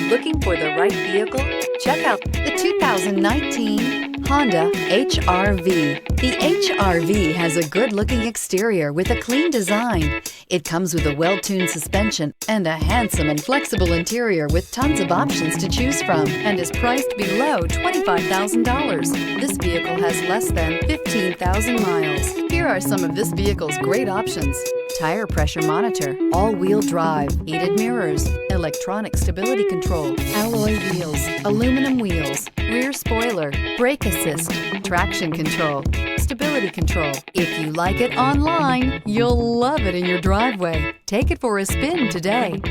Looking for the right vehicle? Check out the 2019 Honda HR-V. The HR-V has a good-looking exterior with a clean design. It comes with a well-tuned suspension and a handsome and flexible interior with tons of options to choose from, and is priced below $25,000. This vehicle has less than 15,000 miles. Here are some of this vehicle's great options: tire pressure monitor, all-wheel drive, heated mirrors, electronic stability control, alloy wheels, aluminum wheels, rear spoiler, brake assist, traction control, stability control. If you like it online, you'll love it in your driveway. Take it for a spin today.